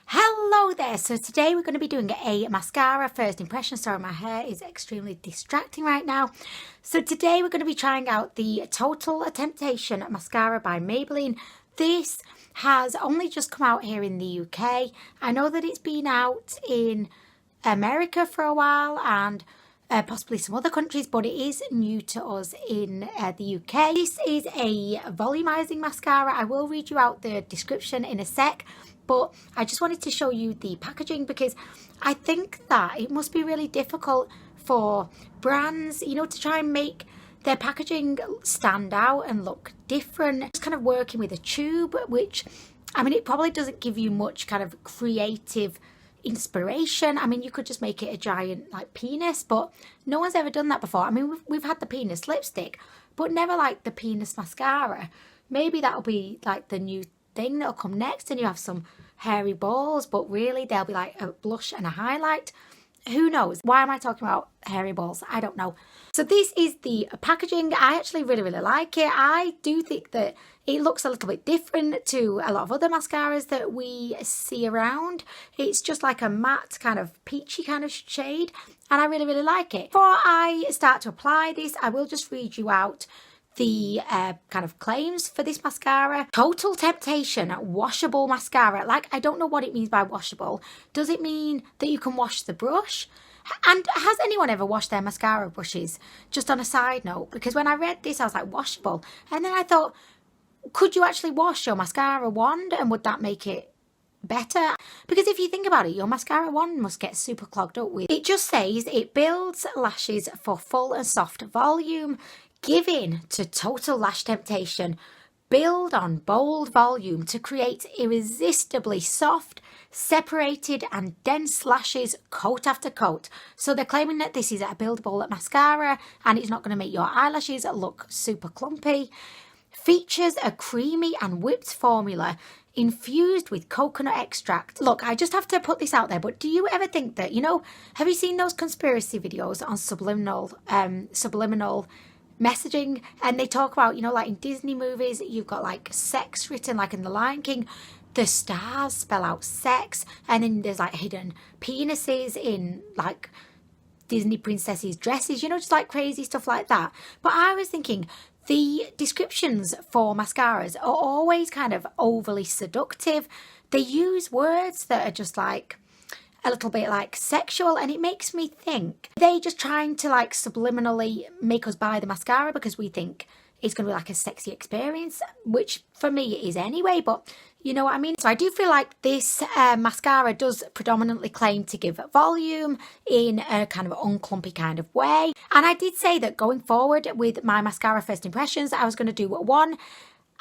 Hello there, so today we're going to be doing a mascara first impression. Sorry, my hair is extremely distracting right now. So today we're going to be trying out the Total Temptation mascara by Maybelline. This has only just come out here in the UK. I know that it's been out in America for a while and possibly some other countries, but it is new to us in the UK. This is a volumizing mascara. I will read you out the description in a sec, but I just wanted to show you the packaging because I think that it must be really difficult for brands, you know, to try and make their packaging stand out and look different. Just kind of working with a tube, which, I mean, it probably doesn't give you much kind of creative inspiration. I mean, you could just make it a giant like penis, but no one's ever done that before. I mean, we've had the penis lipstick, but never like the penis mascara. Maybe that'll be like the new thing that'll come next, and you have some hairy balls, but really they'll be like a blush and a highlight. Who knows? Why am I talking about hairy balls? I don't know. So this is the packaging. I actually really like it. I do think that it looks a little bit different to a lot of other mascaras that we see around. It's just like a matte kind of peachy kind of shade, and I really like it. Before I start to apply this, I will just read you out the kind of claims for this mascara. Total Temptation washable mascara. Like, I don't know what it means by washable. Does it mean that you can wash the brush? And has anyone ever washed their mascara brushes? Just on a side note, because when I read this I was like, washable, and then I thought, could you actually wash your mascara wand, and would that make it better? Because if you think about it, your mascara wand must get super clogged up with. It just says it builds lashes for full and soft volume. Give in to total lash temptation. Build on bold volume to create irresistibly soft, separated and dense lashes coat after coat. So they're claiming that this is a buildable mascara and it's not going to make your eyelashes look super clumpy. Features a creamy and whipped formula infused with coconut extract. Look, I just have to put this out there, but do you ever think that, you know, have you seen those conspiracy videos on subliminal messaging, and they talk about, you know, like in Disney movies, you've got like sex written, like in The Lion King, the stars spell out sex, and then there's like hidden penises in like Disney princesses' dresses, you know, just like crazy stuff like that. But I was thinking, the descriptions for mascaras are always kind of overly seductive. They use words that are just like a little bit like sexual, and it makes me think they just trying to like subliminally make us buy the mascara because we think it's going to be like a sexy experience, which for me it is anyway, but you know what I mean. So I do feel like this mascara does predominantly claim to give volume in a kind of unclumpy kind of way, and I did say that going forward with my mascara first impressions I was going to do one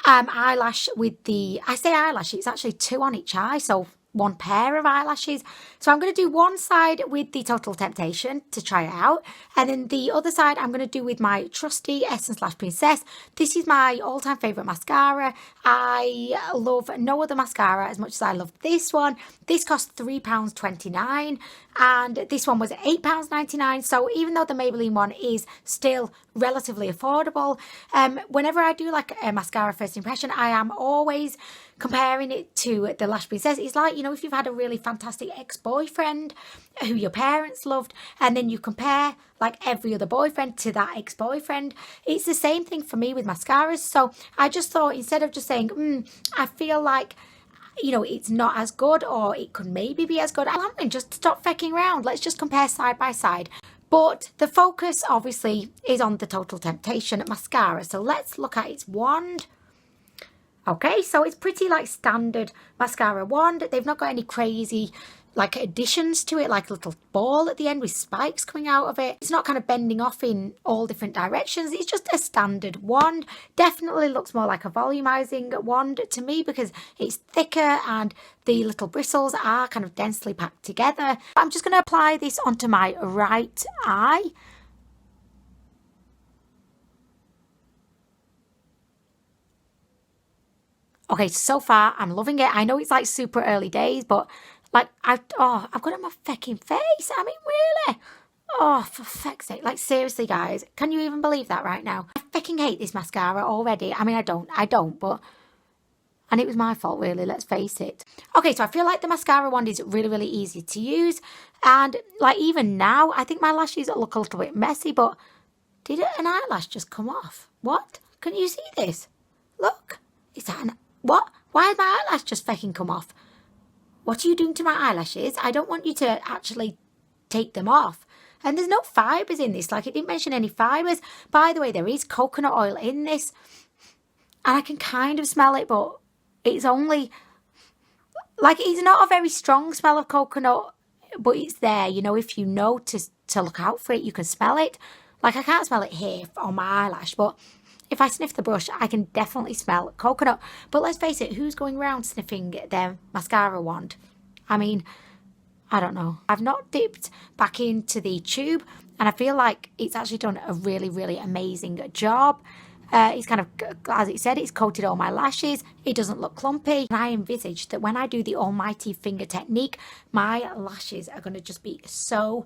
eyelash with the, I say eyelash, it's actually two on each eye, so one pair of eyelashes. So I'm going to do one side with the Total Temptation to try it out, and then the other side I'm going to do with my trusty Essence Lash Princess. This is my all-time favourite mascara. I love no other mascara as much as I love this one. This cost £3.29 and this one was £8.99, so even though the Maybelline one is still relatively affordable, whenever I do like a mascara first impression, I am always comparing it to the Lash Princess. It's like, you know, if you've had a really fantastic ex-boyfriend who your parents loved, and then you compare like every other boyfriend to that ex-boyfriend, it's the same thing for me with mascaras. So I just thought, instead of just saying, I feel like, you know, it's not as good, or it could maybe be as good, I'm going to just stop fecking around. Let's just compare side by side. But the focus obviously is on the Total Temptation mascara. So let's look at its wand. Okay, so it's pretty like standard mascara wand. They've not got any crazy like additions to it, like a little ball at the end with spikes coming out of it. It's not kind of bending off in all different directions. It's just a standard wand. Definitely looks more like a volumizing wand to me because it's thicker and the little bristles are kind of densely packed together. I'm just going to apply this onto my right eye. Okay, so far I'm loving it. I know it's like super early days, but like I've got it on my fucking face. I mean, really? Oh, for fuck's sake. Like, seriously, guys, can you even believe that right now? I fucking hate this mascara already. I mean, I don't, but And it was my fault, really, let's face it. Okay, so I feel like the mascara wand is really, really easy to use. And, like, even now, I think my lashes look a little bit messy, but did an eyelash just come off? What? Can you see this? Look. Is that an... What? Why did my eyelash just fucking come off? What are you doing to my eyelashes? I don't want you to actually take them off. And there's no fibres in this. Like, it didn't mention any fibres. By the way, there is coconut oil in this. And I can kind of smell it, but it's only... Like, it's not a very strong smell of coconut, but it's there. You know, if you know to look out for it, you can smell it. Like, I can't smell it here on my eyelash, but if I sniff the brush, I can definitely smell coconut. But let's face it, who's going around sniffing their mascara wand? I mean, I don't know. I've not dipped back into the tube, and I feel like it's actually done a really, really amazing job. It's kind of, as it said, it's coated all my lashes. It doesn't look clumpy. And I envisage that when I do the almighty finger technique, my lashes are going to just be so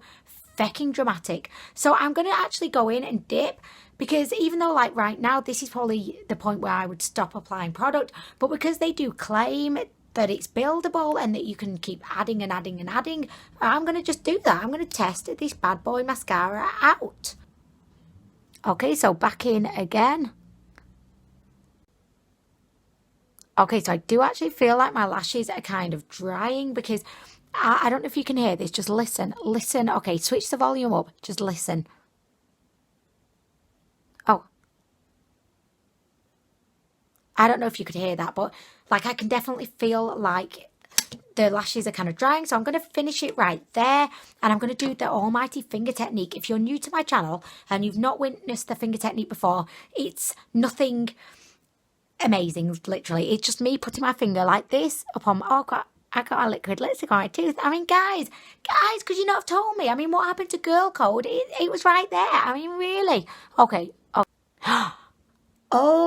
fecking dramatic. So I'm going to actually go in and dip, because even though, like, right now, this is probably the point where I would stop applying product, but because they do claim that it's buildable and that you can keep adding and adding and adding, I'm going to just do that. I'm going to test this bad boy mascara out. Okay, so back in again. Okay, so I do actually feel like my lashes are kind of drying, because I don't know if you can hear this. Just listen. Listen. Okay, switch the volume up. Just listen. Oh. I don't know if you could hear that, but like I can definitely feel like the lashes are kind of drying. So I'm going to finish it right there, and I'm going to do the almighty finger technique. If you're new to my channel and you've not witnessed the finger technique before, it's nothing amazing, literally. It's just me putting my finger like this upon, oh God, I got a liquid lipstick on my tooth. I mean, guys, could you not have told me? I mean, what happened to girl code? It was right there. I mean, really. Okay. Oh,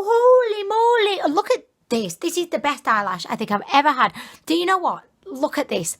holy moly. Look at this. This is the best eyelash I think I've ever had. Do you know what? Look at this.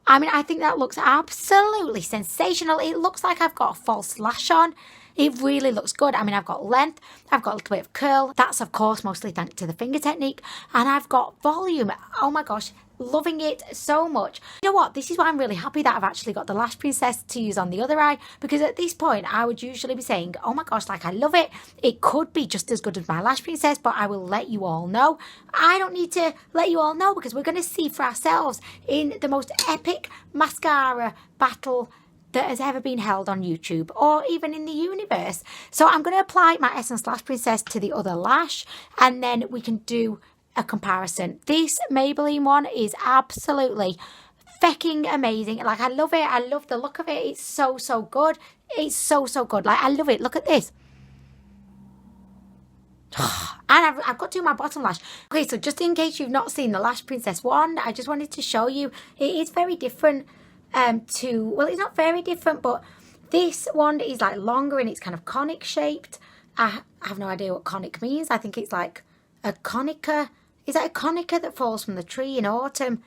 I mean, I think that looks absolutely sensational. It looks like I've got a false lash on. It really looks good. I mean, I've got length, I've got a little bit of curl. That's, of course, mostly thanks to the finger technique. And I've got volume. Oh my gosh, loving it so much. You know what? This is why I'm really happy that I've actually got the Lash Princess to use on the other eye. Because at this point, I would usually be saying, oh my gosh, like I love it. It could be just as good as my Lash Princess, but I will let you all know. I don't need to let you all know, because we're going to see for ourselves in the most epic mascara battle that has ever been held on YouTube or even in the universe. So I'm going to apply my Essence Lash Princess to the other lash, and then we can do a comparison. This Maybelline one is absolutely fecking amazing. Like, I love it. I love the look of it. It's so, so good. It's so, so good. Like, I love it. Look at this. And I've got to do my bottom lash. Okay, so just in case you've not seen the Lash Princess wand, I just wanted to show you. It is very different well, it's not very different, but this wand is like longer and it's kind of conic shaped. I have no idea what conic means. I think it's like a conica. Is that a conica that falls from the tree in autumn?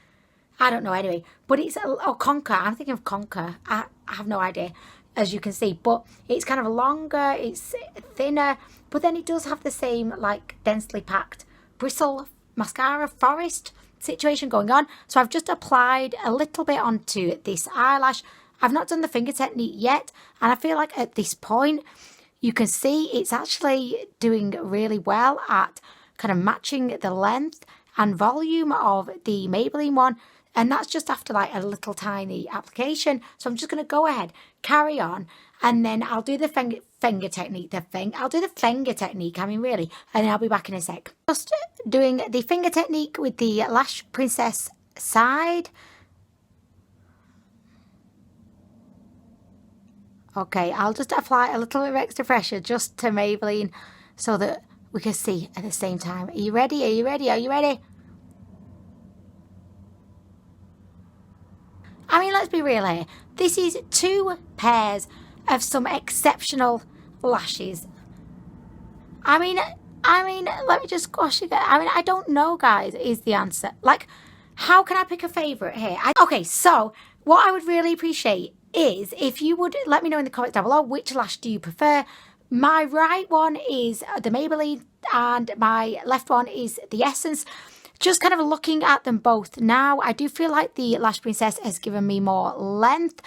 I don't know, anyway. But it's conker. I'm thinking of conker. I have no idea, as you can see. But it's kind of longer, it's thinner, but then it does have the same like densely packed bristle mascara forest situation going on. So I've just applied a little bit onto this eyelash. I've not done the finger technique yet, and I feel like at this point you can see it's actually doing really well at kind of matching the length and volume of the Maybelline one, and that's just after like a little tiny application. So I'm just going to go ahead, carry on, and then I'll do the finger technique. I'll do the finger technique, I mean, really, and then I'll be back in a sec. Just doing the finger technique with the Lash Princess side. Okay, I'll just apply a little bit of extra pressure just to Maybelline so that we can see at the same time. Are you ready? Are you ready? Are you ready? I mean, let's be real here. This is 2 pairs of some exceptional lashes. I mean, let me just squash it. I mean, I don't know, guys, is the answer. Like, how can I pick a favourite here? Okay, so what I would really appreciate is if you would let me know in the comments down below, which lash do you prefer? My right one is the Maybelline and my left one is the Essence. Just kind of looking at them both now, I do feel like the Lash Princess has given me more length,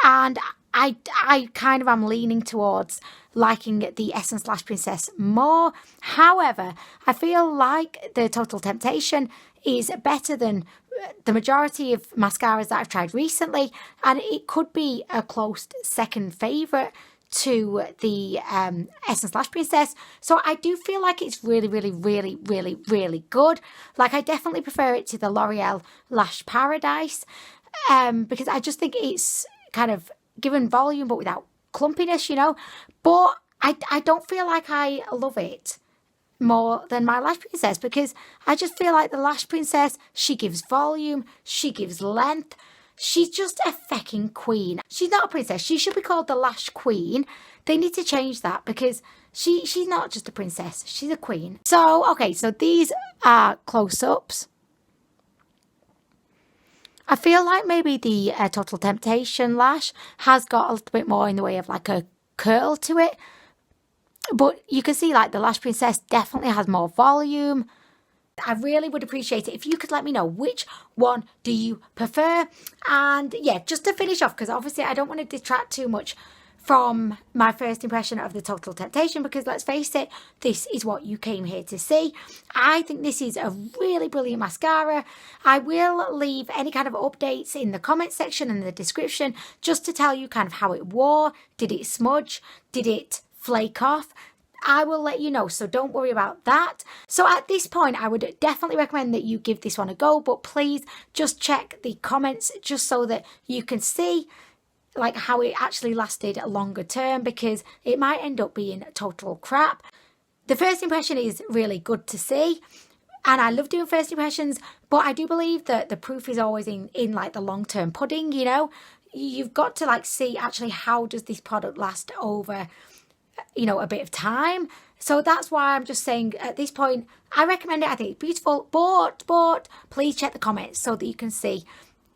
and I kind of am leaning towards liking the Essence Lash Princess more. However, I feel like the Total Temptation is better than the majority of mascaras that I've tried recently, and it could be a close second favourite to the Essence Lash Princess. So I do feel like it's really, really, really, really, really good. Like, I definitely prefer it to the L'Oreal Lash Paradise, because I just think it's kind of given volume but without clumpiness, you know. But I don't feel like I love it more than my Lash Princess, because I just feel like the Lash Princess, she gives volume, she gives length. She's just a fecking queen. She's not a princess. She should be called the Lash Queen. They need to change that, because she's not just a princess. She's a queen. So, okay, so these are close-ups. I feel like maybe the Total Temptation lash has got a little bit more in the way of like a curl to it. But you can see like the Lash Princess definitely has more volume. I really would appreciate it if you could let me know which one do you prefer. And yeah, just to finish off, because obviously I don't want to detract too much from my first impression of the Total Temptation, because let's face it, this is what you came here to see. I think this is a really brilliant mascara. I will leave any kind of updates in the comment section and the description, just to tell you kind of how it wore. Did it smudge? Did it flake off? I will let you know, so don't worry about that. So at this point, I would definitely recommend that you give this one a go, but please just check the comments just so that you can see like how it actually lasted longer term, because it might end up being total crap. The first impression is really good to see, and I love doing first impressions, but I do believe that the proof is always in like the long-term pudding, you know. You've got to like see actually how does this product last over, you know, a bit of time. So that's why I'm just saying at this point, I recommend it. I think it's beautiful, but please check the comments so that you can see,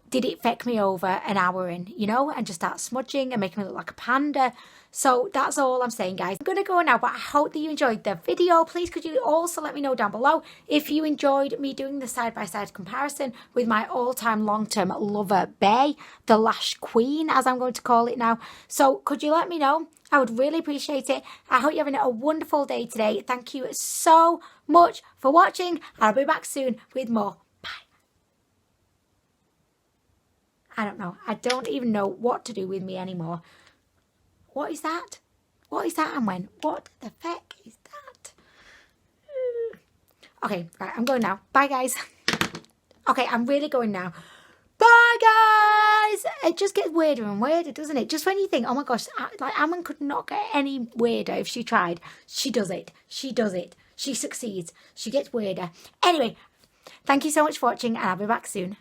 did it feck me over an hour in, you know, and just start smudging and making me look like a panda. So that's all I'm saying, guys. I'm going to go now, but I hope that you enjoyed the video. Please could you also let me know down below if you enjoyed me doing the side-by-side comparison with my all-time long-term lover bae, the Lash Queen, as I'm going to call it now. So could you let me know? I would really appreciate it. I hope you're having a wonderful day today. Thank you so much for watching. I'll be back soon with more. I don't know. I don't even know what to do with me anymore. What is that? What is that and when? What the feck is that? Okay, right, I'm going now. Bye, guys. Okay, I'm really going now. Bye, guys. It just gets weirder and weirder, doesn't it? Just when you think, oh my gosh, like Ammon could not get any weirder if she tried. She does it. She does it. She succeeds. She gets weirder. Anyway, thank you so much for watching, and I'll be back soon.